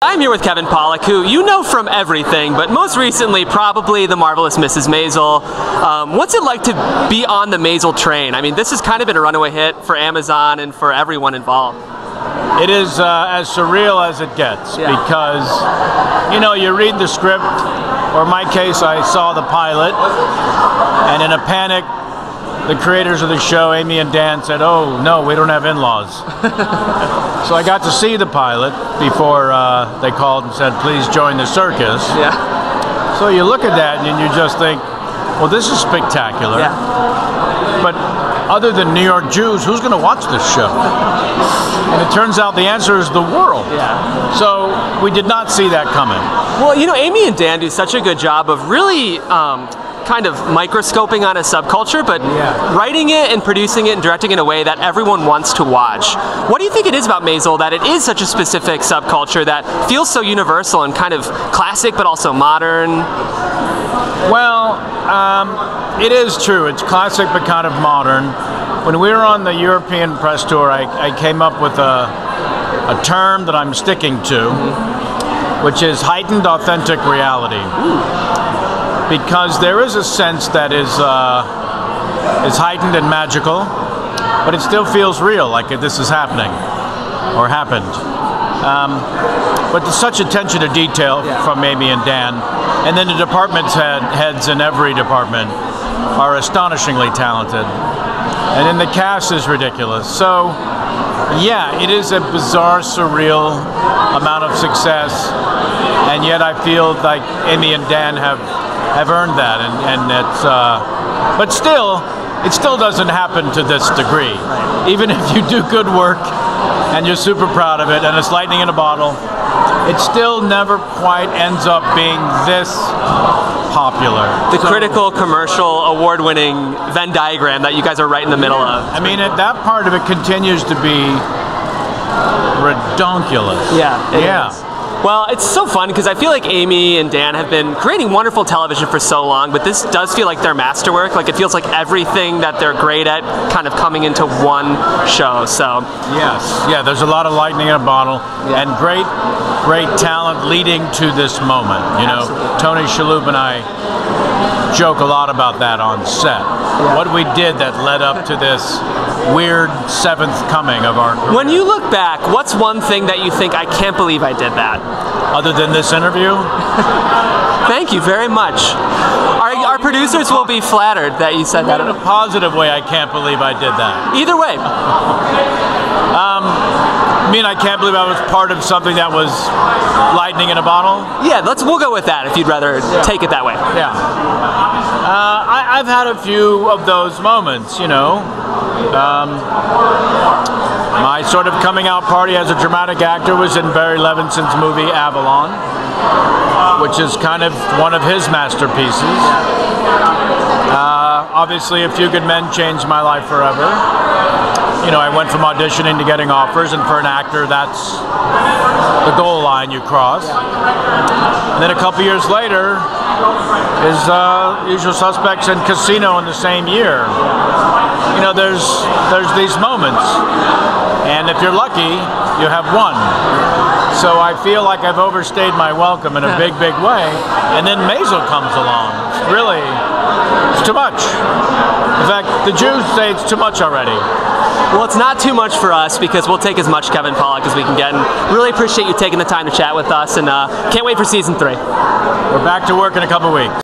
I'm here with Kevin Pollak, who you know from everything, but most recently probably The Marvelous Mrs. Maisel. What's it like to be on the Maisel train? I mean, this has kind of been a runaway hit for Amazon and for everyone involved. It is as surreal as it gets, because, you know, you read the script, or in my case, I saw the pilot, and in a panic, the creators of the show, Amy and Dan, said, "Oh, no, we don't have in-laws." So I got to see the pilot before they called and said, "Please join the circus." Yeah. So you look at that and you just think, well, this is spectacular. Yeah. But other than New York Jews, who's going to watch this show? And it turns out the answer is the world. Yeah. So we did not see that coming. Well, you know, Amy and Dan do such a good job of really kind of microscoping on a subculture, but writing it and producing it and directing it in a way that everyone wants to watch. What do you think it is about Maisel that it is such a specific subculture that feels so universal and kind of classic but also modern? Well, it is true. It's classic but kind of modern. When we were on the European press tour, I came up with a term that I'm sticking to, which is heightened authentic reality. Because there is a sense that is heightened and magical, but it still feels real, like this is happening or happened. But there's such attention to detail from Amy and Dan, and then the department heads in every department are astonishingly talented, and then the cast is ridiculous. So, yeah, it is a bizarre, surreal amount of success, and yet I feel like Amy and Dan have earned that, and it's but still, it still doesn't happen to this degree. Even if you do good work and you're super proud of it and it's lightning in a bottle, it still never quite ends up being this popular. The critical, commercial, award-winning Venn diagram that you guys are right in the middle of. I mean, that part of it continues to be redonkulous. Yeah, it is. Well, it's so fun because I feel like Amy and Dan have been creating wonderful television for so long, but this does feel like their masterwork. Like, it feels like everything that they're great at kind of coming into one show. So yes, yeah, there's a lot of lightning in a bottle, and great talent leading to this moment. You know, Tony Shalhoub and I joke a lot about that on set. What we did that led up to this weird seventh coming of our career. When you look back, what's one thing that you think, I can't believe I did that? Other than this interview? Thank you very much. Our producers will be flattered that you said that. In a positive way, I can't believe I did that. Either way. I mean, I can't believe I was part of something that was lightning in a bottle? Yeah, we'll go with that if you'd rather take it that way. Yeah. I've had a few of those moments, you know. My sort of coming out party as a dramatic actor was in Barry Levinson's movie Avalon, which is kind of one of his masterpieces. Obviously, A Few Good Men changed my life forever. You know, I went from auditioning to getting offers, and for an actor, that's the goal line you cross. And then a couple years later is Usual Suspects and Casino in the same year. You know, there's these moments, and if you're lucky, you have one. So I feel like I've overstayed my welcome in a big way, and then Maisel comes along. It's too much. In fact, the Jews say it's too much already. Well, it's not too much for us because we'll take as much Kevin Pollak as we can get, and really appreciate you taking the time to chat with us, and can't wait for season 3. We're back to work in a couple weeks.